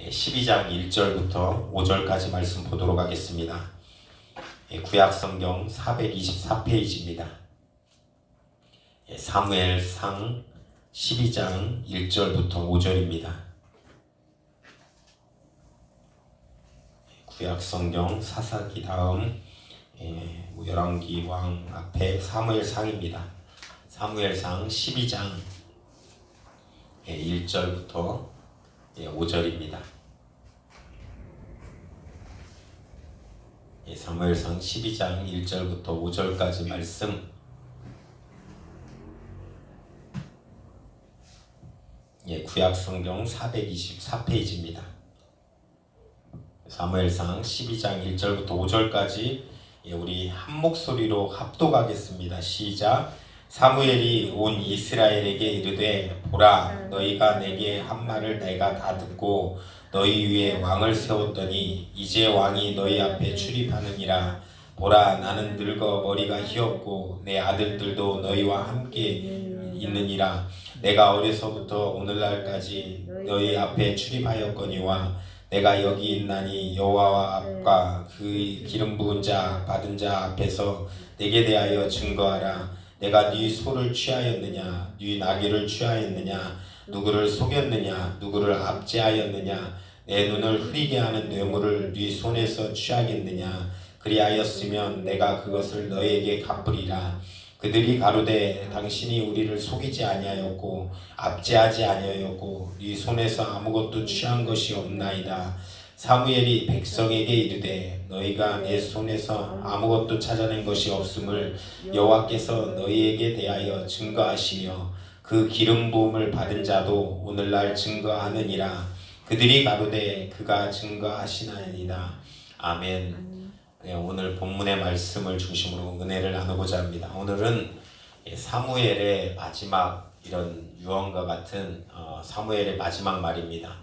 12장 1절부터 5절까지 말씀 보도록 하겠습니다. 구약성경 424페이지입니다. 사무엘상 12장 1절부터 5절입니다. 구약성경 사사기 다음 열왕기 왕 앞에 사무엘상입니다. 사무엘상 12장 1절부터 5절입니다. 사무엘상 12장 1절부터 5절까지 말씀 구약성경 424페이지입니다. 사무엘상 12장 1절부터 5절까지 우리 한 목소리로 합독하겠습니다. 시작. 사무엘이 온 이스라엘에게 이르되 보라 너희가 내게 한 말을 내가 다 듣고 너희 위에 왕을 세웠더니 이제 왕이 너희 앞에 출입하느니라. 보라 나는 늙어 머리가 휘었고 내 아들들도 너희와 함께 있느니라. 내가 어려서부터 오늘날까지 너희 앞에 출입하였거니와 내가 여기 있나니 여호와 앞과 그 기름 부은 자 받은 자 앞에서 내게 대하여 증거하라. 내가 네 소를 취하였느냐 네 나귀를 취하였느냐 누구를 속였느냐 누구를 압제하였느냐 내 눈을 흐리게 하는 뇌물을 네 손에서 취하겠느냐. 그리하였으면 내가 그것을 너희에게 갚으리라. 그들이 가로되 당신이 우리를 속이지 아니하였고 압제하지 아니하였고 네 손에서 아무것도 취한 것이 없나이다. 사무엘이 백성에게 이르되 너희가 내 손에서 아무것도 찾아낸 것이 없음을 여호와께서 너희에게 대하여 증거하시며 그 기름 부음을 받은 자도 오늘날 증거하느니라. 그들이 가로되 그가 증거하시나이다. 아멘. 오늘 본문의 말씀을 중심으로 은혜를 나누고자 합니다. 오늘은 사무엘의 마지막 이런 유언과 같은 사무엘의 마지막 말입니다.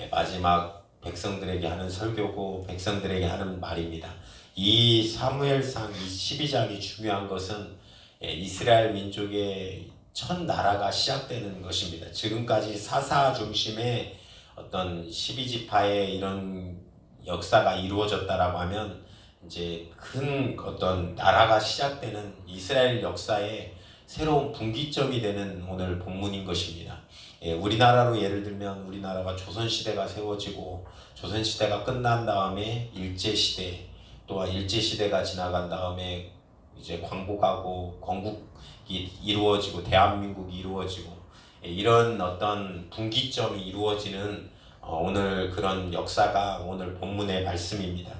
마지막 백성들에게 하는 설교고 백성들에게 하는 말입니다. 이 사무엘상 12장이 중요한 것은 이스라엘 민족의 첫 나라가 시작되는 것입니다. 지금까지 사사 중심의 어떤 12지파의 이런 역사가 이루어졌다라고 하면 이제 큰 어떤 나라가 시작되는 이스라엘 역사의 새로운 분기점이 되는 오늘 본문인 것입니다. 우리나라로 예를 들면 우리나라가 조선시대가 세워지고 조선시대가 끝난 다음에 일제시대 또한 일제시대가 지나간 다음에 이제 광복하고 건국이 이루어지고 대한민국이 이루어지고 이런 어떤 분기점이 이루어지는 오늘 그런 역사가 오늘 본문의 말씀입니다.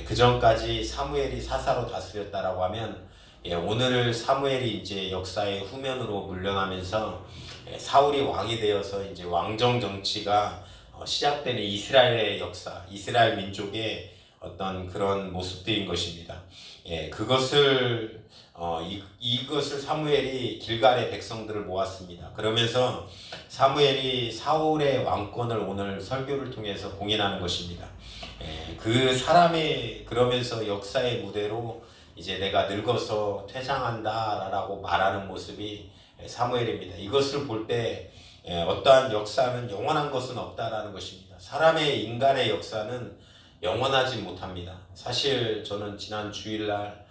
그 전까지 사무엘이 사사로 다스렸다라고 하면 오늘 사무엘이 이제 역사의 후면으로 물러나면서 사울이 왕이 되어서 이제 왕정 정치가 시작되는 이스라엘의 역사, 이스라엘 민족의 어떤 그런 모습들인 것입니다. 그것을 이것을 사무엘이 길갈의 백성들을 모았습니다. 그러면서 사무엘이 사울의 왕권을 오늘 설교를 통해서 공인하는 것입니다. 그 사람의 그러면서 역사의 무대로 이제 내가 늙어서 퇴장한다라고 말하는 모습이 사무엘입니다. 이것을 볼 때 어떠한 역사는 영원한 것은 없다라는 것입니다. 사람의 인간의 역사는 영원하지 못합니다. 사실 저는 지난 주일날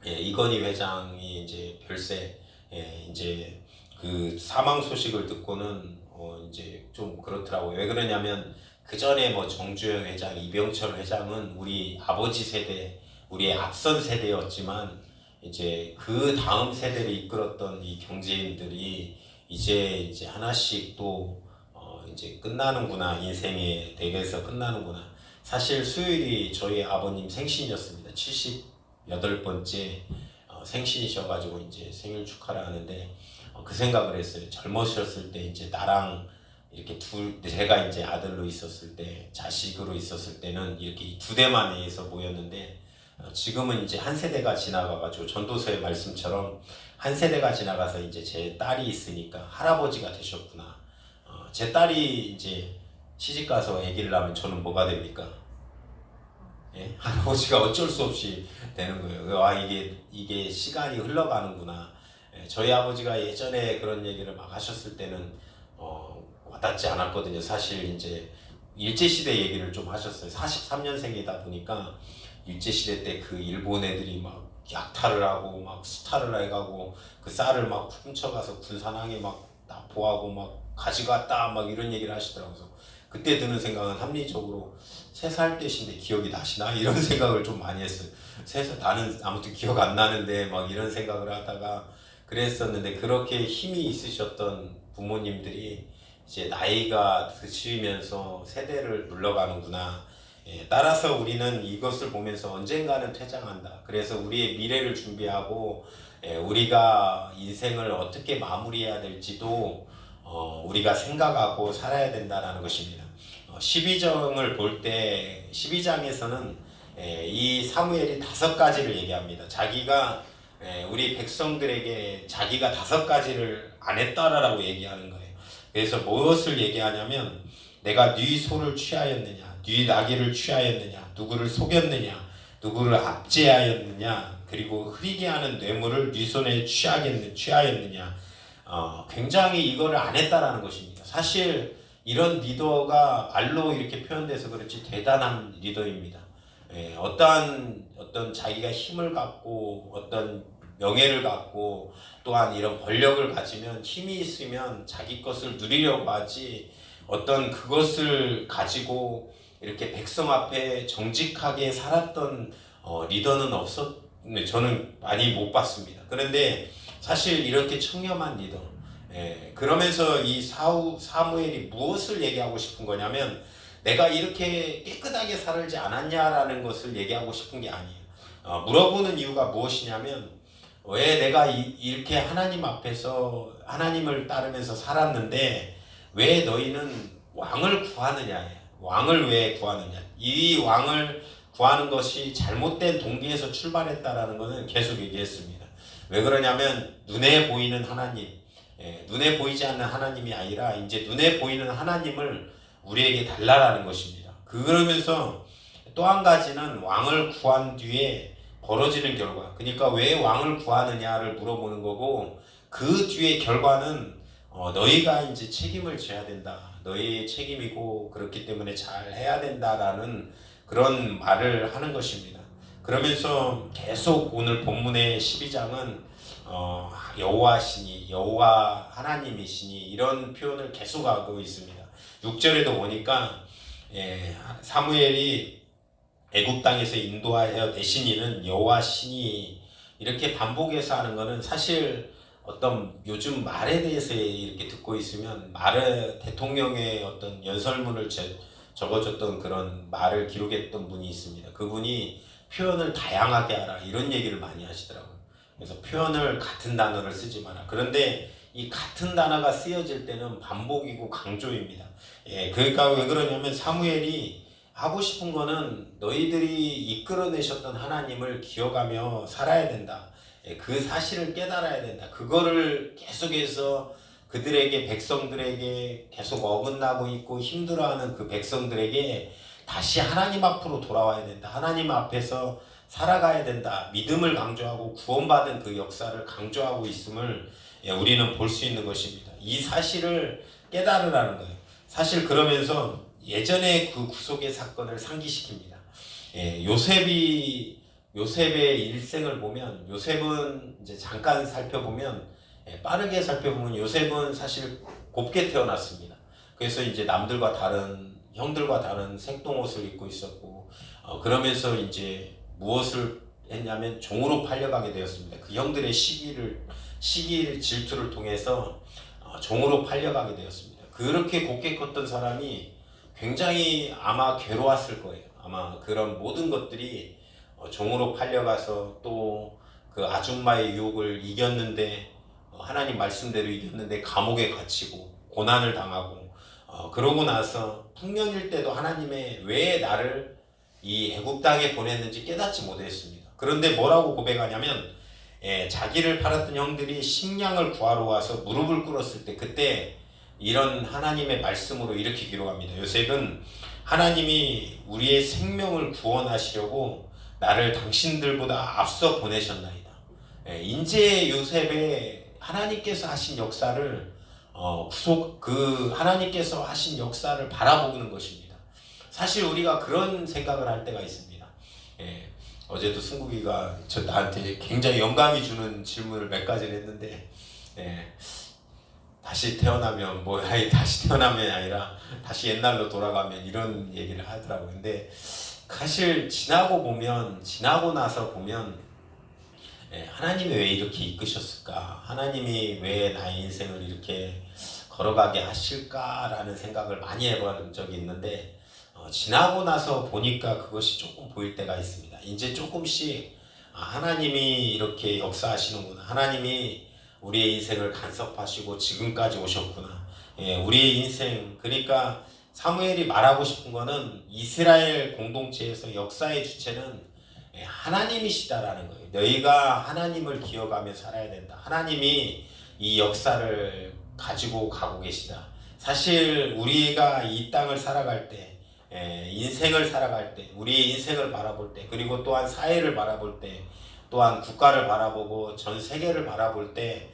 이건희 회장이 이제 별세 이제 그 사망 소식을 듣고는 이제 좀 그렇더라고요. 왜 그러냐면 그 전에 뭐 정주영 회장, 이병철 회장은 우리 아버지 세대, 우리의 앞선 세대였지만 이제 그 다음 세대를 이끌었던 이 경제인들이 이제 하나씩 또 이제 끝나는구나. 인생의 대개에서 끝나는구나. 사실 수요일이 저희 아버님 생신이었습니다. 78번째 생신이셔가지고 이제 생일 축하를 하는데 그 생각을 했어요. 젊으셨을 때 이제 나랑 이렇게 제가 이제 아들로 있었을 때, 자식으로 있었을 때는 이렇게 두 대만 의해서 모였는데 지금은 이제 한 세대가 지나가가지고 전도서의 말씀처럼 한 세대가 지나가서 이제 제 딸이 있으니까 할아버지가 되셨구나. 제 딸이 이제 시집가서 아기를 낳으면 저는 뭐가 됩니까? 할아버지가 어쩔 수 없이 되는 거예요. 이게 시간이 흘러가는구나. 저희 아버지가 예전에 그런 얘기를 막 하셨을 때는 와닿지 않았거든요. 사실 이제 일제시대 얘기를 좀 하셨어요. 43년생이다 보니까 일제시대 때 그 일본 애들이 막 약탈을 하고 막 수탈을 해가고 그 쌀을 막 훔쳐가서 군산항에 막 납포하고 막 가져갔다 막 이런 얘기를 하시더라고요. 그래서 그때 드는 생각은 합리적으로 3살 때신데 기억이 나시나? 이런 생각을 좀 많이 했어요. 3살, 나는 아무튼 기억 안 나는데 막 이런 생각을 하다가 그랬었는데, 그렇게 힘이 있으셨던 부모님들이 이제 나이가 드시면서 세대를 물러가는구나. 예, 따라서 우리는 이것을 보면서 언젠가는 퇴장한다. 그래서 우리의 미래를 준비하고 우리가 인생을 어떻게 마무리해야 될지도 우리가 생각하고 살아야 된다는 것입니다. 12장을 볼 때 12장에서는 이 사무엘이 5가지를 얘기합니다. 자기가 우리 백성들에게 자기가 5가지를 안 했다라고 얘기하는 거예요. 그래서 무엇을 얘기하냐면, 내가 네 소를 취하였느냐, 네 나귀를 취하였느냐, 누구를 속였느냐, 누구를 압제하였느냐, 그리고 흐리게 하는 뇌물을 네 손에 취하였느냐. 굉장히 이거를 안 했다라는 것입니다. 사실 이런 리더가 말로 이렇게 표현돼서 그렇지 대단한 리더입니다. 어떤 자기가 힘을 갖고 어떤 명예를 갖고 또한 이런 권력을 가지면, 힘이 있으면 자기 것을 누리려고 하지, 어떤 그것을 가지고 이렇게 백성 앞에 정직하게 살았던 리더는 저는 많이 못 봤습니다. 그런데 사실 이렇게 청렴한 리더, 그러면서 이 사무엘이 무엇을 얘기하고 싶은 거냐면, 내가 이렇게 깨끗하게 살지 않았냐라는 것을 얘기하고 싶은 게 아니에요. 물어보는 이유가 무엇이냐면, 왜 내가 이렇게 하나님 앞에서 하나님을 따르면서 살았는데 왜 너희는 왕을 구하느냐, 왕을 왜 구하느냐. 이 왕을 구하는 것이 잘못된 동기에서 출발했다라는 것은 계속 얘기했습니다. 왜 그러냐면, 눈에 보이는 하나님, 눈에 보이지 않는 하나님이 아니라 이제 눈에 보이는 하나님을 우리에게 달라라는 것입니다. 그러면서 또 한 가지는 왕을 구한 뒤에 벌어지는 결과, 그러니까 왜 왕을 구하느냐를 물어보는 거고, 그 뒤에 결과는 너희가 이제 책임을 져야 된다, 너희의 책임이고 그렇기 때문에 잘 해야 된다라는 그런 말을 하는 것입니다. 그러면서 계속 오늘 본문의 12장은 여호와시니, 여호와 하나님이시니, 이런 표현을 계속하고 있습니다. 6절에도 보니까 사무엘이 애굽 땅에서 인도하여 되신 이는 여호와시니, 이렇게 반복해서 하는 것은 사실 어떤 요즘 말에 대해서 이렇게 듣고 있으면, 말을 대통령의 어떤 연설문을 적어줬던 그런 말을 기록했던 분이 있습니다. 그분이 표현을 다양하게 하라 이런 얘기를 많이 하시더라고요. 그래서 표현을 같은 단어를 쓰지 마라. 그런데 이 같은 단어가 쓰여질 때는 반복이고 강조입니다. 그러니까 왜 그러냐면, 사무엘이 하고 싶은 거는 너희들이 이끌어내셨던 하나님을 기억하며 살아야 된다. 그 사실을 깨달아야 된다. 그거를 계속해서 그들에게, 백성들에게 계속 어긋나고 있고 힘들어하는 그 백성들에게 다시 하나님 앞으로 돌아와야 된다. 하나님 앞에서 살아가야 된다. 믿음을 강조하고 구원받은 그 역사를 강조하고 있음을 우리는 볼 수 있는 것입니다. 이 사실을 깨달으라는 거예요. 사실 그러면서 예전에 그 구속의 사건을 상기시킵니다. 요셉의 일생을 보면, 요셉은 이제 잠깐 살펴보면, 빠르게 살펴보면 요셉은 사실 곱게 태어났습니다. 그래서 이제 남들과 다른, 형들과 다른 생똥옷을 입고 있었고, 그러면서 이제 무엇을 했냐면 종으로 팔려가게 되었습니다. 그 형들의 시기를 질투를 통해서 종으로 팔려가게 되었습니다. 그렇게 곱게 컸던 사람이 굉장히 아마 괴로웠을 거예요. 아마 그런 모든 것들이 종으로 팔려가서 또 그 아줌마의 유혹을 이겼는데, 하나님 말씀대로 이겼는데 감옥에 갇히고 고난을 당하고, 그러고 나서 풍년일 때도 하나님의 왜 나를 이 애굽 땅에 보냈는지 깨닫지 못했습니다. 그런데 뭐라고 고백하냐면, 자기를 팔았던 형들이 식량을 구하러 와서 무릎을 꿇었을 때, 그때 이런 하나님의 말씀으로 이렇게 기록합니다. 요셉은 하나님이 우리의 생명을 구원하시려고 나를 당신들보다 앞서 보내셨나이다. 인제 요셉의 하나님께서 하신 역사를 하나님께서 하신 역사를 바라보는 것입니다. 사실 우리가 그런 생각을 할 때가 있습니다. 어제도 승국이가 나한테 굉장히 영감이 주는 질문을 몇 가지를 했는데, 다시 태어나면 다시 태어나면 아니라 다시 옛날로 돌아가면 이런 얘기를 하더라고요. 근데 사실 지나고 나서 보면 하나님이 왜 이렇게 이끄셨을까? 하나님이 왜 나의 인생을 이렇게 걸어가게 하실까라는 생각을 많이 해본 적이 있는데, 지나고 나서 보니까 그것이 조금 보일 때가 있습니다. 이제 조금씩 하나님이 이렇게 역사하시는구나. 하나님이 우리의 인생을 간섭하시고 지금까지 오셨구나. 우리의 인생, 그러니까 사무엘이 말하고 싶은 거는 이스라엘 공동체에서 역사의 주체는 하나님이시다라는 거예요. 너희가 하나님을 기억하며 살아야 된다. 하나님이 이 역사를 가지고 가고 계시다. 사실 우리가 이 땅을 살아갈 때, 인생을 살아갈 때, 우리의 인생을 바라볼 때, 그리고 또한 사회를 바라볼 때, 또한 국가를 바라보고 전 세계를 바라볼 때,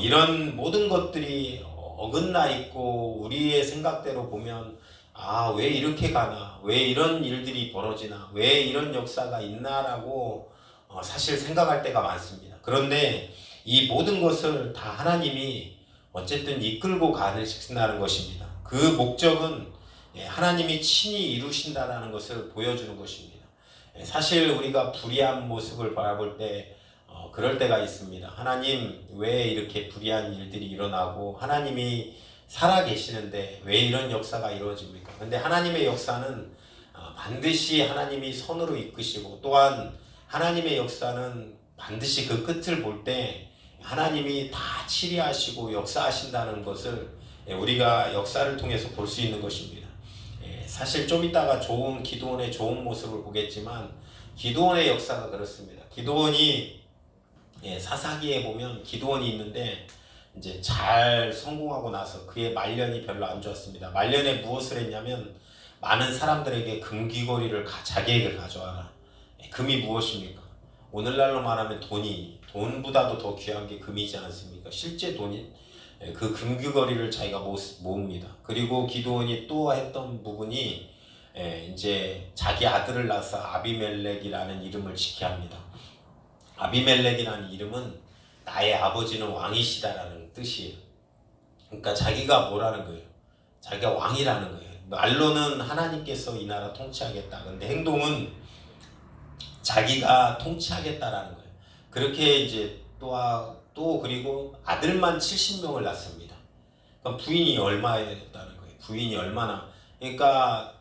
이런 모든 것들이 어긋나 있고 우리의 생각대로 보면 왜 이렇게 가나, 왜 이런 일들이 벌어지나, 왜 이런 역사가 있나라고 사실 생각할 때가 많습니다. 그런데 이 모든 것을 다 하나님이 어쨌든 이끌고 가신다는 것입니다. 그 목적은 하나님이 친히 이루신다라는 것을 보여주는 것입니다. 사실 우리가 불의한 모습을 바라볼 때 그럴 때가 있습니다. 하나님 왜 이렇게 불의한 일들이 일어나고 하나님이 살아 계시는데 왜 이런 역사가 이루어집니까? 근데 하나님의 역사는 반드시 하나님이 손으로 이끄시고, 또한 하나님의 역사는 반드시 그 끝을 볼 때 하나님이 다 치리하시고 역사하신다는 것을 우리가 역사를 통해서 볼 수 있는 것입니다. 사실 좀 이따가 기드온의 좋은 모습을 보겠지만, 기드온의 역사가 그렇습니다. 기드온이 사사기에 보면 기드온이 있는데 이제 잘 성공하고 나서 그의 말년이 별로 안 좋았습니다. 말년에 무엇을 했냐면, 많은 사람들에게 금귀걸이를 자기에게 가져와라. 금이 무엇입니까? 오늘날로 말하면 돈보다도 더 귀한 게 금이지 않습니까? 실제 돈이 그 금귀걸이를 자기가 모읍니다. 그리고 기드온이 또 했던 부분이 이제 자기 아들을 낳아서 아비멜렉이라는 이름을 짓게 합니다. 아비멜렉이라는 이름은 나의 아버지는 왕이시다라는 뜻이에요. 그러니까 자기가 뭐라는 거예요? 자기가 왕이라는 거예요. 말로는 하나님께서 이 나라 통치하겠다. 근데 행동은 자기가 통치하겠다라는 거예요. 그렇게 이제 그리고 아들만 70명을 낳습니다. 그럼 부인이 얼마였다는 거예요? 부인이 얼마나, 그러니까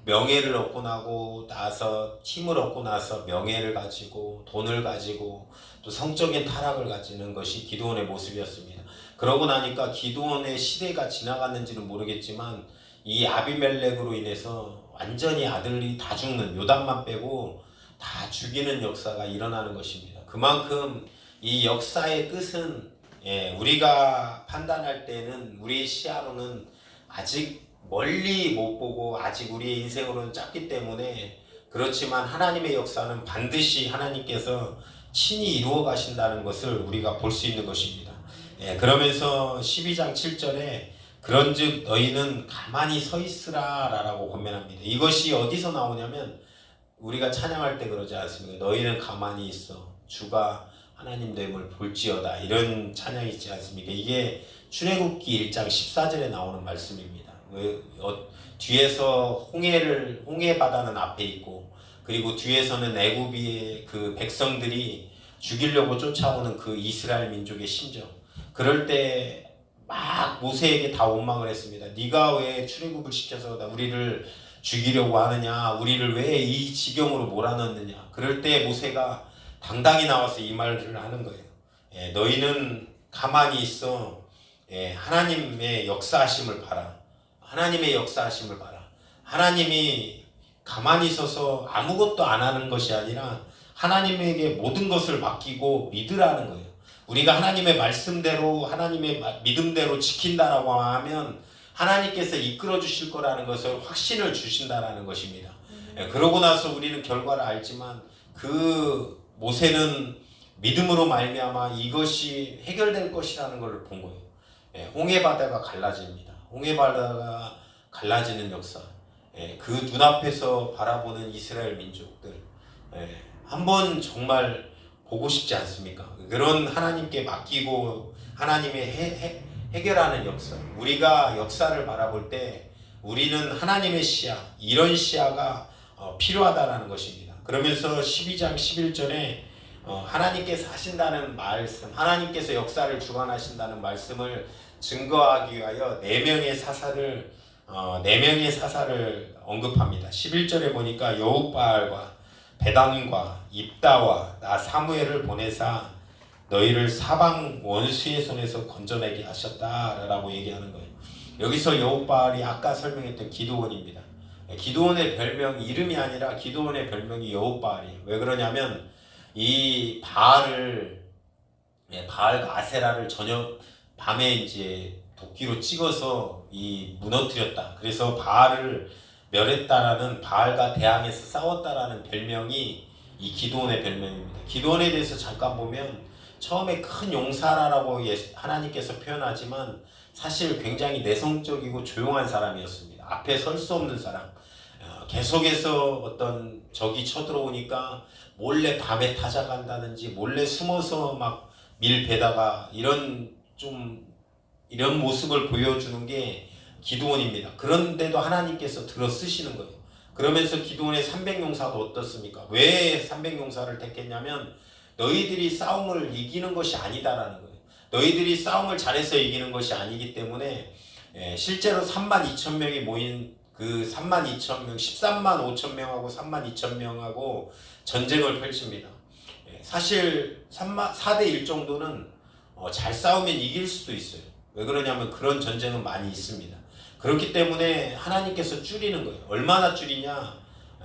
명예를 얻고 나서 힘을 얻고 나서 명예를 가지고 돈을 가지고 또 성적인 타락을 가지는 것이 기드온의 모습이었습니다. 그러고 나니까 기드온의 시대가 지나갔는지는 모르겠지만 이 아비멜렉으로 인해서 완전히 아들이 다 죽는, 요담만 빼고 다 죽이는 역사가 일어나는 것입니다. 그만큼 이 역사의 끝은 우리가 판단할 때는, 우리의 시야로는 아직 멀리 못 보고 아직 우리의 인생으로는 짧기 때문에, 그렇지만 하나님의 역사는 반드시 하나님께서 친히 이루어 가신다는 것을 우리가 볼 수 있는 것입니다. 그러면서 12장 7절에 그런즉 너희는 가만히 서 있으라 라고 권면합니다. 이것이 어디서 나오냐면, 우리가 찬양할 때 그러지 않습니까? 너희는 가만히 있어 주가 하나님 됨을 볼지어다, 이런 찬양이 있지 않습니까? 이게 출애굽기 1장 14절에 나오는 말씀입니다. 뒤에서 홍해 바다는 앞에 있고, 그리고 뒤에서는 애굽의 그 백성들이 죽이려고 쫓아오는 그 이스라엘 민족의 심정. 그럴 때 막 모세에게 다 원망을 했습니다. 네가 왜 출애굽을 시켜서 우리를 죽이려고 하느냐, 우리를 왜 이 지경으로 몰아넣느냐. 그럴 때 모세가 당당히 나와서 이 말을 하는 거예요. 너희는 가만히 있어 하나님의 역사하심을 봐라. 하나님의 역사하심을 봐라. 하나님이 가만히 서서 아무것도 안 하는 것이 아니라 하나님에게 모든 것을 맡기고 믿으라는 거예요. 우리가 하나님의 말씀대로, 하나님의 믿음대로 지킨다라고 하면 하나님께서 이끌어 주실 거라는 것을 확신을 주신다라는 것입니다. 그러고 나서 우리는 결과를 알지만, 그 모세는 믿음으로 말미암아 이것이 해결될 것이라는 것을 본 거예요. 홍해 바다가 갈라집니다. 홍해 바다가 갈라지는 역사. 그 눈앞에서 바라보는 이스라엘 민족들, 한번 정말 보고 싶지 않습니까? 그런 하나님께 맡기고 하나님의 해결하는 역사, 우리가 역사를 바라볼 때 우리는 하나님의 시야, 이런 시야가 필요하다라는 것입니다. 그러면서 12장 11절에 하나님께서 하신다는 말씀, 하나님께서 역사를 주관하신다는 말씀을 증거하기 위하여 네 명의 사사를 언급합니다. 11절에 보니까 여우바알과 베단과 입다와 나 사무엘을 보내사 너희를 사방 원수의 손에서 건져내게 하셨다라고 얘기하는 거예요. 여기서 여우바알이 아까 설명했던 기드온입니다. 기드온의 별명, 이름이 아니라 기드온의 별명이 여우바알이에요. 왜 그러냐면 이 바알과 아세라를 저녁 밤에 이제 도끼로 찍어서 무너뜨렸다. 그래서 바알을 멸했다라는, 바알과 대항해서 싸웠다라는 별명이 이 기드온의 별명입니다. 기드온에 대해서 잠깐 보면 처음에 큰 용사라고 하나님께서 표현하지만 사실 굉장히 내성적이고 조용한 사람이었습니다. 앞에 설 수 없는 사람. 계속해서 어떤 적이 쳐들어오니까 몰래 밤에 타작한다든지 몰래 숨어서 막 밀배다가 이런 모습을 보여주는 게 기드온입니다. 그런데도 하나님께서 들어 쓰시는 거예요. 그러면서 기드온의 300용사도 어떻습니까? 왜 300용사를 택했냐면 너희들이 싸움을 이기는 것이 아니다라는 거예요. 너희들이 싸움을 잘해서 이기는 것이 아니기 때문에 실제로 32,000명이 모인 그 32,000명, 13만 5천 명하고 32,000명하고 전쟁을 펼칩니다. 사실 4대 1 정도는 잘 싸우면 이길 수도 있어요. 왜 그러냐면 그런 전쟁은 많이 있습니다. 그렇기 때문에 하나님께서 줄이는 거예요. 얼마나 줄이냐?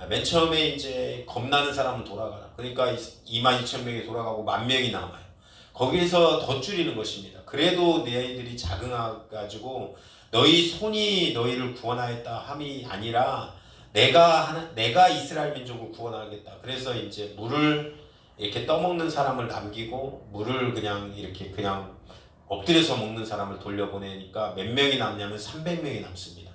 맨 처음에 이제 겁나는 사람은 돌아가라. 그러니까 22,000명이 돌아가고 10,000명이 남아요. 거기에서 더 줄이는 것입니다. 그래도 너희들이 자긍해가지고 너희 손이 너희를 구원하였다 함이 아니라 내가 이스라엘 민족을 구원하겠다. 그래서 이제 물을 이렇게 떠먹는 사람을 남기고 물을 그냥 이렇게 그냥 엎드려서 먹는 사람을 돌려보내니까 몇 명이 남냐면 300명이 남습니다.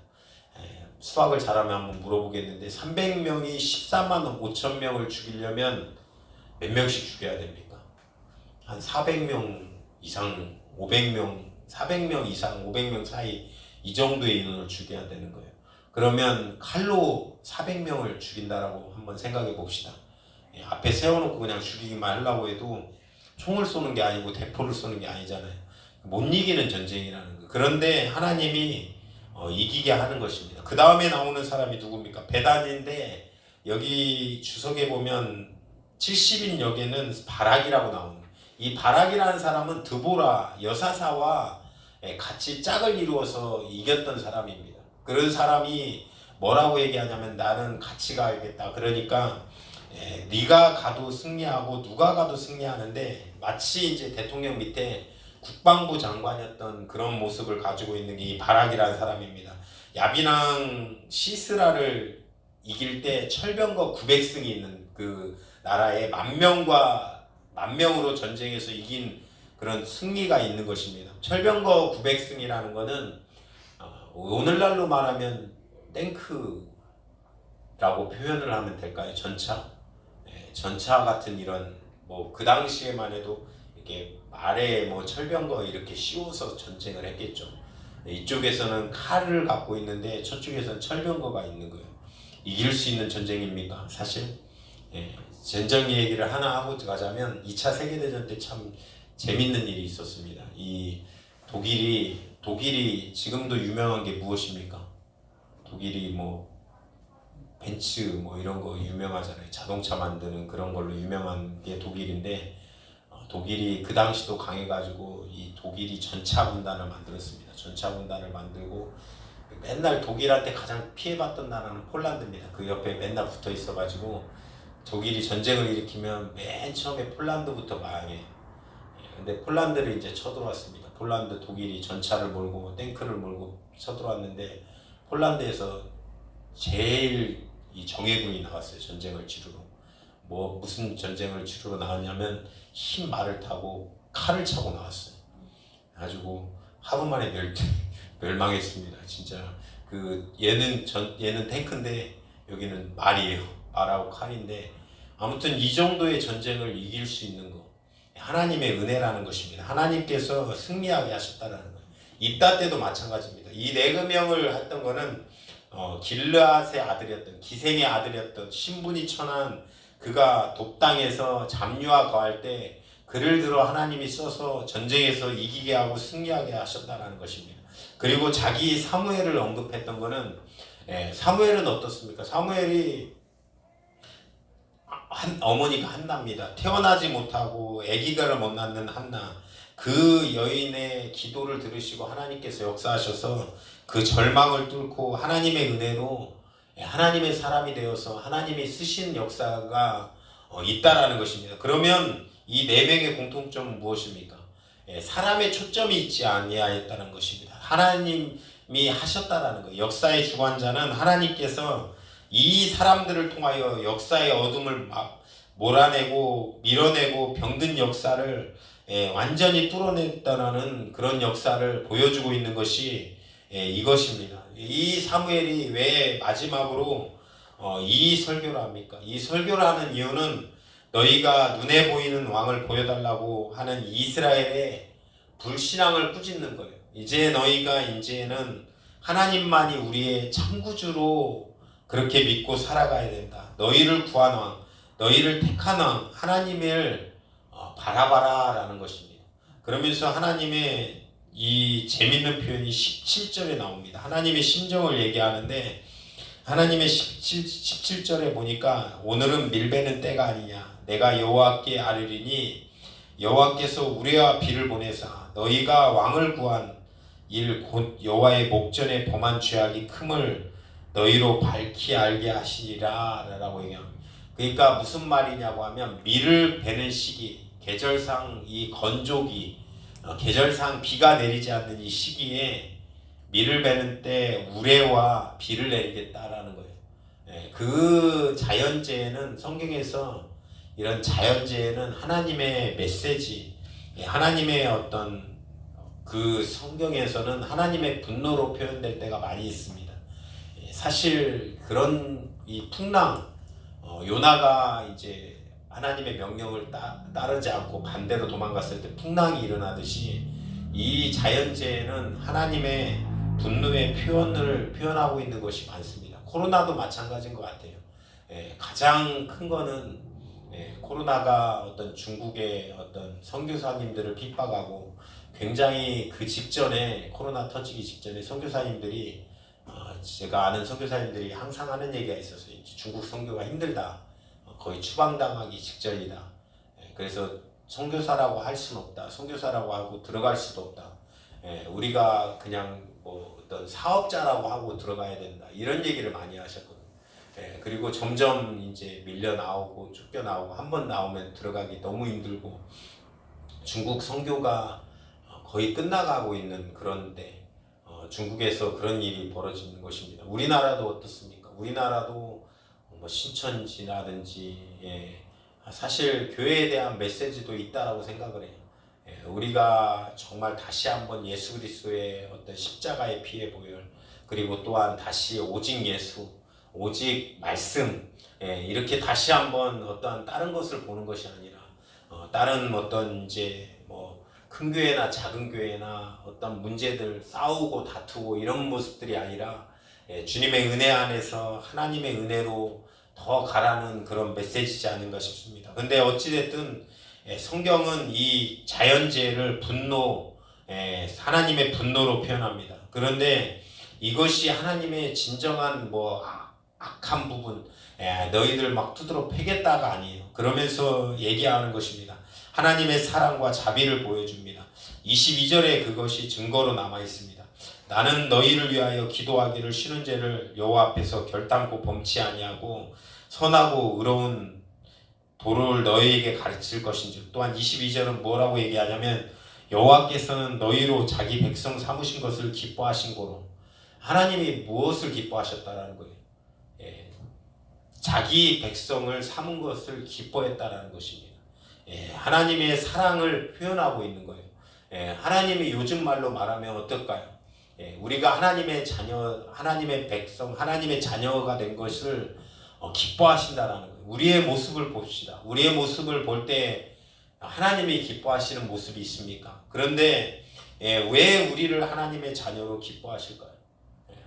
수학을 잘하면 한번 물어보겠는데 300명이 14만 5천 명을 죽이려면 몇 명씩 죽여야 됩니까? 한 400명 이상, 500명, 400명 이상, 500명 사이 이 정도의 인원을 죽여야 되는 거예요. 그러면 칼로 400명을 죽인다라고 한번 생각해 봅시다. 앞에 세워놓고 그냥 죽이기만 하려고 해도 총을 쏘는 게 아니고 대포를 쏘는 게 아니잖아요. 못 이기는 전쟁이라는 거. 그런데 하나님이 이기게 하는 것입니다. 그 다음에 나오는 사람이 누굽니까? 베단인데 여기 주석에 보면 70인 역에는 바락이라고 나오는 거예요. 이 바락이라는 사람은 드보라 여사사와 같이 짝을 이루어서 이겼던 사람입니다. 그런 사람이 뭐라고 얘기하냐면 나는 같이 가야겠다. 그러니까 네가 가도 승리하고 누가 가도 승리하는데 마치 이제 대통령 밑에 국방부 장관이었던 그런 모습을 가지고 있는 게 이 바락이라는 사람입니다. 야빈왕 시스라를 이길 때 철병거 900승이 있는 그 나라에 10,000명으로 전쟁에서 이긴 그런 승리가 있는 것입니다. 철병거 900승이라는 거는 오늘날로 말하면 탱크라고 표현을 하면 될까요? 전차 같은 이런 그 당시에만 해도 이렇게 말에 철병거 이렇게 씌워서 전쟁을 했겠죠. 이쪽에서는 칼을 갖고 있는데 저쪽에서는 철병거가 있는 거예요. 이길 수 있는 전쟁입니까? 사실 전쟁 얘기를 하나 하고 가자면 2차 세계대전 때 참 재밌는 일이 있었습니다. 이 독일이 지금도 유명한 게 무엇입니까? 독일이 벤츠 이런 거 유명하잖아요. 자동차 만드는 그런 걸로 유명한 게 독일인데 독일이 그 당시도 강해가지고 이 독일이 전차 군단을 만들었습니다. 전차 군단을 만들고 맨날 독일한테 가장 피해봤던 나라는 폴란드입니다. 그 옆에 맨날 붙어 있어가지고 독일이 전쟁을 일으키면 맨 처음에 폴란드부터 망해요. 근데 폴란드를 이제 쳐들어왔습니다. 폴란드 독일이 전차를 몰고 탱크를 몰고 쳐들어왔는데 폴란드에서 제일 이 정예군이 나왔어요. 전쟁을 치르러. 무슨 전쟁을 치르러 나왔냐면 흰 말을 타고 칼을 차고 나왔어요. 가지고 하루 만에 멸망했습니다. 진짜 얘는 탱크인데 여기는 말이에요. 말하고 칼인데 아무튼 이 정도의 전쟁을 이길 수 있는 거 하나님의 은혜라는 것입니다. 하나님께서 승리하게 하셨다라는 거예요. 입다 때도 마찬가지입니다. 이 내금형을 했던 거는 길르앗의 아들이었던 기생의 아들이었던 신분이 천한 그가 돕당에서 잡류와 거할 때 그를 들어 하나님이 써서 전쟁에서 이기게 하고 승리하게 하셨다라는 것입니다. 그리고 자기 사무엘을 언급했던 거는 사무엘은 어떻습니까? 사무엘이 어머니가 한나입니다. 태어나지 못하고 아기를 못 낳는 한나. 그 여인의 기도를 들으시고 하나님께서 역사하셔서 그 절망을 뚫고 하나님의 은혜로 하나님의 사람이 되어서 하나님이 쓰신 역사가 있다라는 것입니다. 그러면 이 네 명의 공통점은 무엇입니까? 사람의 초점이 있지 아니하였다는 것입니다. 하나님이 하셨다라는 거예요. 역사의 주관자는 하나님께서 이 사람들을 통하여 역사의 어둠을 막 몰아내고 밀어내고 병든 역사를 완전히 뚫어냈다는 그런 역사를 보여주고 있는 것이 이것입니다. 이 사무엘이 왜 마지막으로 이 설교를 합니까? 이 설교를 하는 이유는 너희가 눈에 보이는 왕을 보여달라고 하는 이스라엘의 불신앙을 꾸짖는 거예요. 이제 너희가 이제는 하나님만이 우리의 참구주로 그렇게 믿고 살아가야 된다. 너희를 구한 왕, 너희를 택한 왕, 하나님을 바라봐라 라는 것입니다. 그러면서 하나님의 이 재밌는 표현이 17절에 나옵니다. 하나님의 심정을 얘기하는데 하나님의 17절에 보니까 오늘은 밀베는 때가 아니냐. 내가 여호와께 아뢰리니 여호와께서 우레와 비를 보내사 너희가 왕을 구한 일 곧 여호와의 목전에 범한 죄악이 큼을 너희로 밝히 알게 하시리라 라고 얘기합니다. 그러니까 무슨 말이냐고 하면 밀을 베는 시기, 계절상 이 건조기, 계절상 비가 내리지 않는 이 시기에 밀을 베는 때 우레와 비를 내리겠다라는 거예요. 그 자연재해는 성경에서 이런 자연재해는 하나님의 메시지, 하나님의 어떤 그 성경에서는 하나님의 분노로 표현될 때가 많이 있습니다. 사실 그런 이 풍랑, 요나가 이제 하나님의 명령을 따르지 않고 반대로 도망갔을 때 풍랑이 일어나듯이 이 자연재해는 하나님의 분노의 표현을 표현하고 있는 것이 많습니다. 코로나도 마찬가지인 것 같아요. 가장 큰 거는 코로나가 어떤 중국의 어떤 선교사님들을 핍박하고 굉장히 그 직전에 코로나 터지기 직전에 선교사님들이 제가 아는 선교사님들이 항상 하는 얘기가 있었어요. 중국 선교가 힘들다. 거의 추방당하기 직전이다. 그래서 선교사라고 할 수는 없다. 선교사라고 하고 들어갈 수도 없다. 우리가 그냥 뭐 어떤 사업자라고 하고 들어가야 된다. 이런 얘기를 많이 하셨거든요. 그리고 점점 이제 밀려 나오고 쫓겨 나오고 한 번 나오면 들어가기 너무 힘들고 중국 선교가 거의 끝나가고 있는 그런데 중국에서 그런 일이 벌어지는 것입니다. 우리나라도 어떻습니까? 우리나라도 뭐 신천지라든지 사실 교회에 대한 메시지도 있다라고 생각을 해요. 우리가 정말 다시 한번 예수 그리스도의 어떤 십자가의 피의 보혈 그리고 또한 다시 오직 예수 오직 말씀 이렇게 다시 한번 어떤 다른 것을 보는 것이 아니라 다른 어떤 이제 뭐 큰 교회나 작은 교회나 어떤 문제들 싸우고 다투고 이런 모습들이 아니라 주님의 은혜 안에서 하나님의 은혜로 더 가라는 그런 메시지지 아닌가 싶습니다. 근데 어찌됐든 성경은 이 자연재해를 분노, 하나님의 분노로 표현합니다. 그런데 이것이 하나님의 진정한 뭐 악한 부분, 너희들 막 두드러 패겠다가 아니에요. 그러면서 얘기하는 것입니다. 하나님의 사랑과 자비를 보여줍니다. 22절에 그것이 증거로 남아 있습니다. 나는 너희를 위하여 기도하기를 쉬는 죄를 여호와 앞에서 결단코 범치 아니하고 선하고 의로운 도를 너희에게 가르칠 것인지. 또한 22절은 뭐라고 얘기하냐면 여호와께서는 너희로 자기 백성 삼으신 것을 기뻐하신 거로 하나님이 무엇을 기뻐하셨다라는 거예요. 자기 백성을 삼은 것을 기뻐했다라는 것입니다. 하나님의 사랑을 표현하고 있는 거예요. 하나님이 요즘 말로 말하면 어떨까요? 우리가 하나님의 자녀, 하나님의 백성, 하나님의 자녀가 된 것을 기뻐하신다라는 거예요. 우리의 모습을 봅시다. 우리의 모습을 볼 때 하나님이 기뻐하시는 모습이 있습니까? 그런데 왜 우리를 하나님의 자녀로 기뻐하실까요?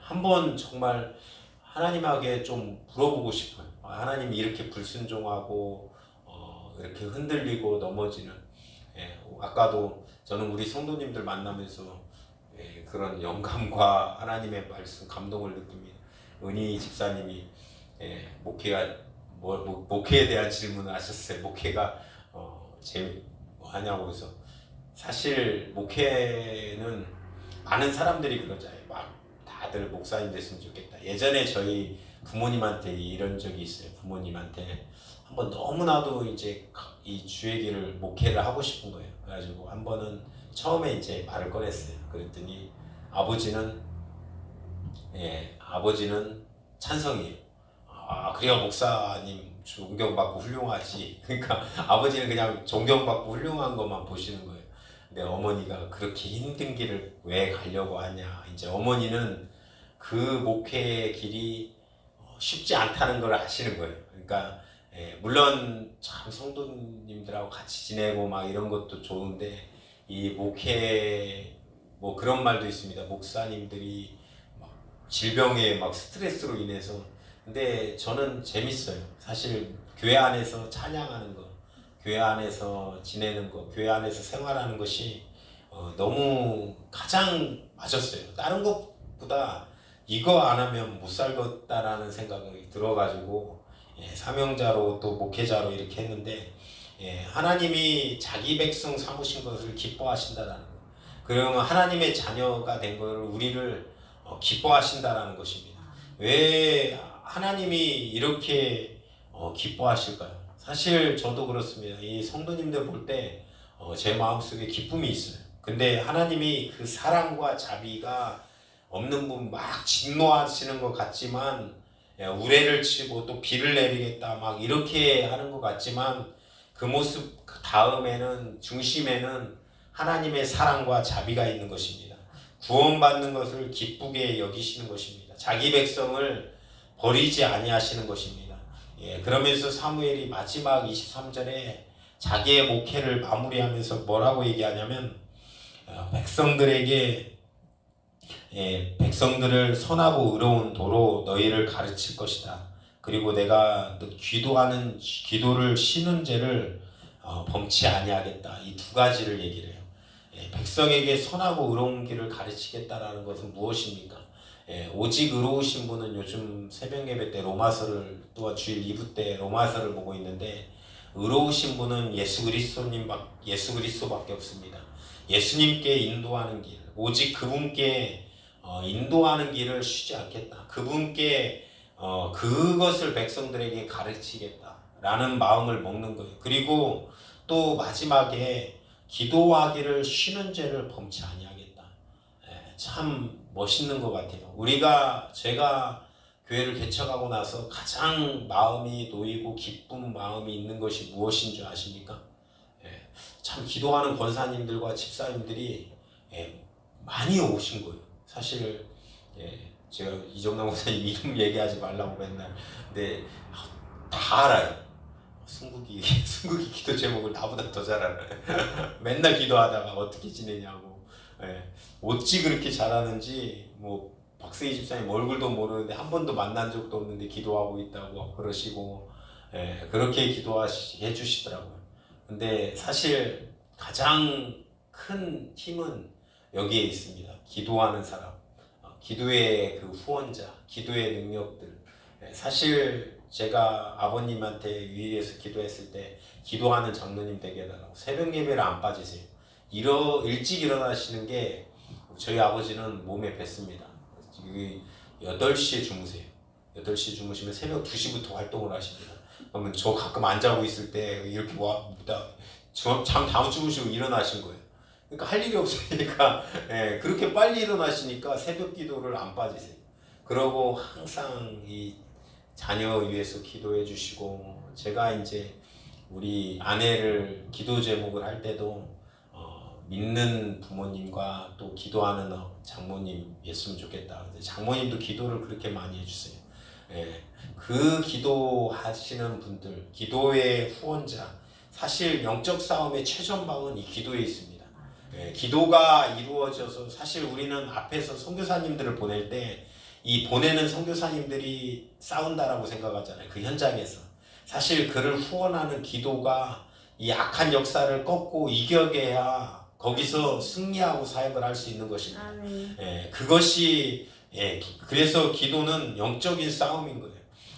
한번 정말 하나님에게 좀 물어보고 싶어요. 하나님이 이렇게 불순종하고 이렇게 흔들리고 넘어지는, 아까도 저는 우리 성도님들 만나면서 그런 영감과 하나님의 말씀 감동을 느낍니다. 은희 집사님이 목회에 대한 질문을 하셨어요. 목회가 하냐고 해서, 사실 목회는 많은 사람들이 그러잖아요. 막 다들 목사님 됐으면 좋겠다. 예전에 저희 부모님한테 이런 적이 있어요. 부모님한테 한번 너무나도 이제 이 주의 길을 목회를 하고 싶은 거예요. 그래가지고 한 번은 처음에 이제 말을 꺼냈어요. 그랬더니 아버지는 찬성이에요. 그래야 목사님 존경받고 훌륭하지. 그러니까 아버지는 그냥 존경받고 훌륭한 것만 보시는 거예요. 근데 어머니가 그렇게 힘든 길을 왜 가려고 하냐. 이제 어머니는 그 목회의 길이 쉽지 않다는 걸 아시는 거예요. 그러니까 물론 참 성도님들하고 같이 지내고 막 이런 것도 좋은데, 이 목회 뭐 그런 말도 있습니다. 목사님들이 막 질병에 막 스트레스로 인해서. 근데 저는 재밌어요. 사실 교회 안에서 찬양하는 거, 교회 안에서 지내는 거, 교회 안에서 생활하는 것이 너무 가장 맞았어요. 다른 것보다 이거 안 하면 못 살겠다라는 생각이 들어가지고 사명자로 또 목회자로 이렇게 했는데, 하나님이 자기 백성 삼으신 것을 기뻐하신다라는 거. 그러면 하나님의 자녀가 된 것을 우리를 기뻐하신다라는 것입니다. 왜 하나님이 이렇게 기뻐하실까요? 사실 저도 그렇습니다. 이 성도님들 볼 때 제 마음속에 기쁨이 있어요. 근데 하나님이 그 사랑과 자비가 없는 분 막 진노하시는 것 같지만, 우레를 치고 또 비를 내리겠다 막 이렇게 하는 것 같지만, 그 모습 다음에는, 중심에는 하나님의 사랑과 자비가 있는 것입니다. 구원받는 것을 기쁘게 여기시는 것입니다. 자기 백성을 버리지 아니하시는 것입니다. 그러면서 사무엘이 마지막 23절에 자기의 목회를 마무리하면서 뭐라고 얘기하냐면, 백성들을 선하고 의로운 도로 너희를 가르칠 것이다. 그리고 내가 기도를 쉬는 죄를 범치 아니하겠다. 이 두 가지를 얘기를 해요. 백성에게 선하고 의로운 길을 가르치겠다라는 것은 무엇입니까? 오직 의로우신 분은 요즘 새벽 예배 때 로마서를, 또 주일 2부 때 로마서를 보고 있는데, 의로우신 분은 예수 그리스도밖에 없습니다. 예수님께 인도하는 길, 오직 그분께 인도하는 길을 쉬지 않겠다. 그분께 그것을 백성들에게 가르치겠다라는 마음을 먹는 거예요. 그리고 또 마지막에 기도하기를 쉬는 죄를 범치 아니하겠다. 참 멋있는 것 같아요. 제가 교회를 개척하고 나서 가장 마음이 놓이고 기쁜 마음이 있는 것이 무엇인 줄 아십니까? 참 기도하는 권사님들과 집사님들이 많이 오신 거예요. 사실 제가 이정남 권사님 이름 얘기하지 말라고 맨날, 근데 다 알아요. 승국이 기도 제목을 나보다 더 잘 알아요. 맨날 기도하다가 어떻게 지내냐고. 어찌 그렇게 잘하는지, 뭐 박세희 집사님 얼굴도 모르는데 한 번도 만난 적도 없는데 기도하고 있다고 그러시고, 그렇게 기도해 주시더라고요. 근데 사실 가장 큰 힘은 여기에 있습니다. 기도하는 사람, 기도의 그 후원자, 기도의 능력들. 사실 제가 아버님한테 위에서 기도했을 때 기도하는 장로님 되게 해달라고, 새벽 예배를 안 빠지세요. 일찍 일어나시는 게, 저희 아버지는 몸에 뱄습니다. 8시에 주무세요. 8시에 주무시면 새벽 2시부터 활동을 하십니다. 그러면 저 가끔 안 자고 있을 때 이렇게 잠 다 주무시고 일어나신 거예요. 그러니까 할 일이 없으니까 그렇게 빨리 일어나시니까 새벽 기도를 안 빠지세요. 그러고 항상 이 자녀 위해서 기도해 주시고, 제가 이제 우리 아내를 기도 제목을 할 때도 믿는 부모님과 또 기도하는 장모님이었으면 좋겠다. 근데 장모님도 기도를 그렇게 많이 해주세요. 예, 그 기도하시는 분들, 기도의 후원자, 사실 영적 싸움의 최전방은 이 기도에 있습니다. 예, 기도가 이루어져서 사실 우리는 앞에서 선교사님들을 보낼 때 이 보내는 선교사님들이 싸운다라고 생각하잖아요. 그 현장에서 사실 그를 후원하는 기도가 이 악한 역사를 꺾고 이겨내야 거기서 승리하고 사역을 할 수 있는 것입니다. 예, 그것이 그래서 기도는 영적인 싸움인 거예요.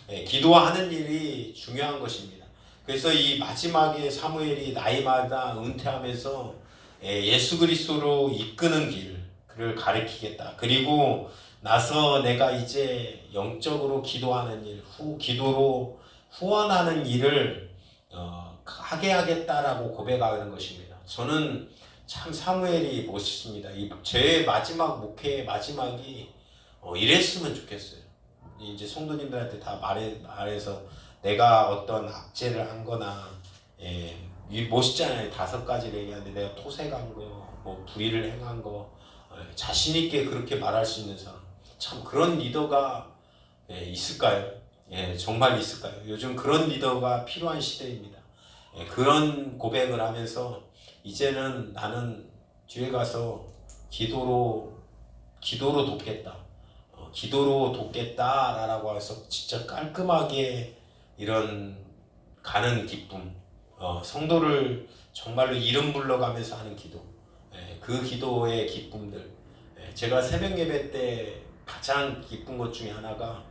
예, 기도하는 일이 중요한 것입니다. 그래서 이 마지막에 사무엘이 나이마다 은퇴하면서 예수 그리스도로 이끄는 길을 가리키겠다. 그리고 나서 내가 이제 영적으로 기도하는 일, 기도로 후원하는 일을 하게 하겠다라고 고백하는 것입니다. 저는 참 사무엘이 멋있습니다. 제 마지막 목회의 마지막이 이랬으면 좋겠어요. 이제 성도님들한테 다 말해서 내가 어떤 악죄를 한 거나 멋있잖아요. 5가지를 얘기하는데 내가 토색한 거, 뭐 불의를 행한 거, 자신 있게 그렇게 말할 수 있는 사람, 참 그런 리더가 있을까요? 정말 있을까요? 요즘 그런 리더가 필요한 시대입니다. 그런 고백을 하면서 이제는 나는 뒤에 가서 기도로 돕겠다. 기도로 돕겠다라고 해서 진짜 깔끔하게 이런 가는 기쁨, 성도를 정말로 이름 불러가면서 하는 기도, 그 기도의 기쁨들, 제가 새벽 예배 때 가장 기쁜 것 중에 하나가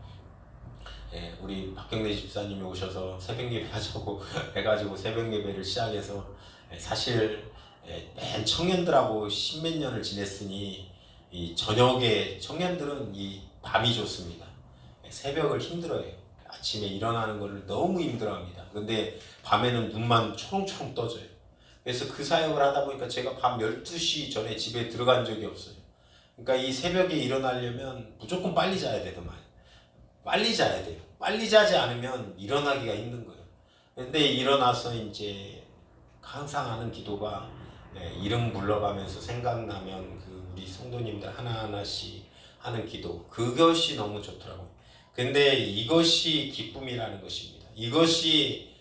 우리 박경래 집사님이 오셔서 새벽 예배 하자고 해가지고 새벽 예배를 시작해서 사실 맨 청년들하고 십몇 년을 지냈으니 이 저녁에 청년들은 이 밤이 좋습니다. 새벽을 힘들어해요. 아침에 일어나는 것을 너무 힘들어합니다. 근데 밤에는 눈만 초롱초롱 떠져요. 그래서 그 사역을 하다 보니까 제가 밤 12시 전에 집에 들어간 적이 없어요. 그러니까 이 새벽에 일어나려면 무조건 빨리 자야 되더만. 빨리 자야 돼요. 빨리 자지 않으면 일어나기가 힘든 거예요. 근데 일어나서 이제 항상 하는 기도가 이름 불러가면서 생각나면 그 우리 성도님들 하나하나씩 하는 기도, 그것이 너무 좋더라고요. 근데 이것이 기쁨이라는 것입니다. 이것이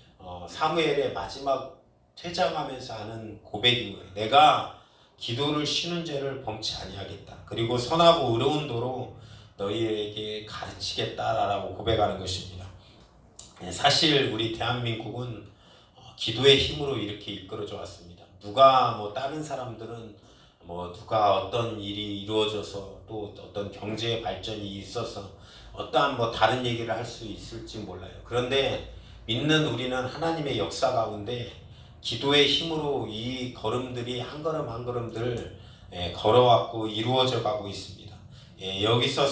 사무엘의 마지막 퇴장하면서 하는 고백인 거예요. 내가 기도를 쉬는 죄를 범치 아니하겠다. 그리고 선하고 의로운 도로 너희에게 가르치겠다라고 고백하는 것입니다. 사실 우리 대한민국은 기도의 힘으로 이렇게 이끌어져 왔습니다. 누가 다른 사람들은 누가 어떤 일이 이루어져서 또 어떤 경제 발전이 있어서 어떠한 다른 얘기를 할 수 있을지 몰라요. 그런데 믿는 우리는 하나님의 역사 가운데 기도의 힘으로 이 걸음들이 한 걸음 한 걸음들 걸어왔고 이루어져 가고 있습니다. 여기서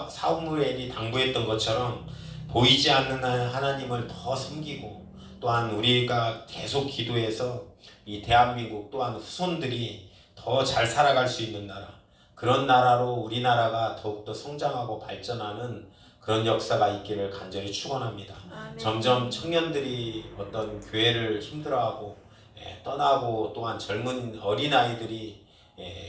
사무엘이 당부했던 것처럼 보이지 않는 하나님을 더 섬기고 또한 우리가 계속 기도해서 이 대한민국 또한 후손들이 더 잘 살아갈 수 있는 나라, 그런 나라로 우리나라가 더욱더 성장하고 발전하는 그런 역사가 있기를 간절히 축원합니다. 점점 청년들이 어떤 교회를 힘들어하고 떠나고 또한 젊은 어린아이들이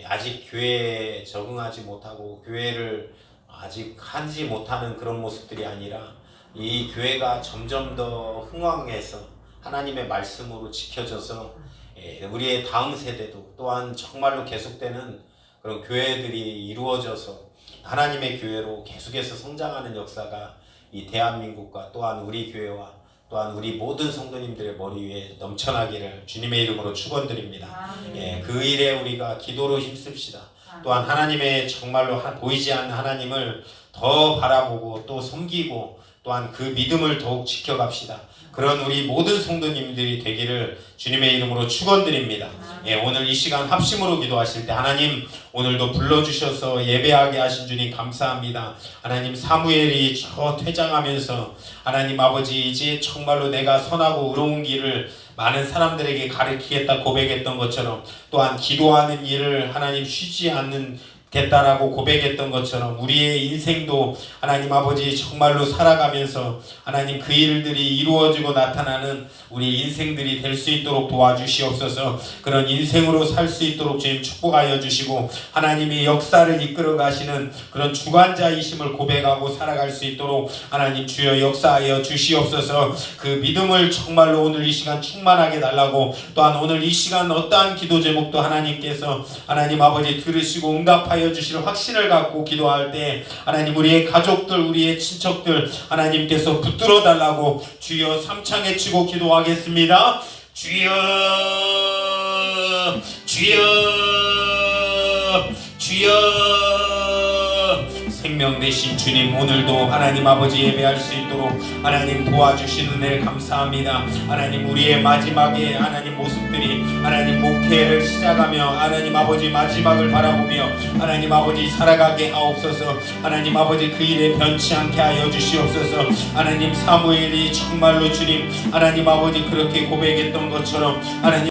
아직 교회에 적응하지 못하고 교회를 아직 하지 못하는 그런 모습들이 아니라 이 교회가 점점 더 흥왕해서 하나님의 말씀으로 지켜져서 우리의 다음 세대도 또한 정말로 계속되는 그런 교회들이 이루어져서 하나님의 교회로 계속해서 성장하는 역사가 이 대한민국과 또한 우리 교회와 또한 우리 모든 성도님들의 머리 위에 넘쳐나기를 주님의 이름으로 축원드립니다. 그 일에 우리가 기도로 힘씁시다. 또한 하나님의 정말로 보이지 않는 하나님을 더 바라보고 또 섬기고 또한 그 믿음을 더욱 지켜갑시다. 그런 우리 모든 성도님들이 되기를 주님의 이름으로 축원드립니다. 오늘 이 시간 합심으로 기도하실 때 하나님 오늘도 불러주셔서 예배하게 하신 주님 감사합니다. 하나님 사무엘이 퇴장하면서 하나님 아버지 이제 정말로 내가 선하고 의로운 길을 많은 사람들에게 가르치겠다 고백했던 것처럼 또한 기도하는 일을 하나님 쉬지 않는 겠다라고 고백했던 것처럼 우리의 인생도 하나님 아버지 정말로 살아가면서 하나님 그 일들이 이루어지고 나타나는 우리 인생들이 될 수 있도록 도와주시옵소서. 그런 인생으로 살 수 있도록 주님 축복하여 주시고 하나님이 역사를 이끌어 가시는 그런 주관자이심을 고백하고 살아갈 수 있도록 하나님 주여 역사하여 주시옵소서. 그 믿음을 정말로 오늘 이 시간 충만하게 달라고, 또한 오늘 이 시간 어떠한 기도 제목도 하나님께서 하나님 아버지 들으시고 응답하여 주실 확신을 갖고 기도할 때 하나님 우리의 가족들, 우리의 친척들 하나님께서 붙들어 달라고 주여 삼창에 치고 기도하겠습니다. 주여 주여 주여. 생명 되신 주님, 오늘도 하나님 아버지 예배할 수 있도록 하나님 도와주시는 데 감사합니다. 하나님 우리의 마지막에 하나님 모습들이 하나님 목회를 시작하며 하나님 아버지 마지막을 바라보며 하나님 아버지 살아가게 하옵소서. 하나님 아버지 그 일에 변치 않게 하여 주시옵소서. 하나님 사무엘이 정말로 주님 하나님 아버지 그렇게 고백했던 것처럼 하나님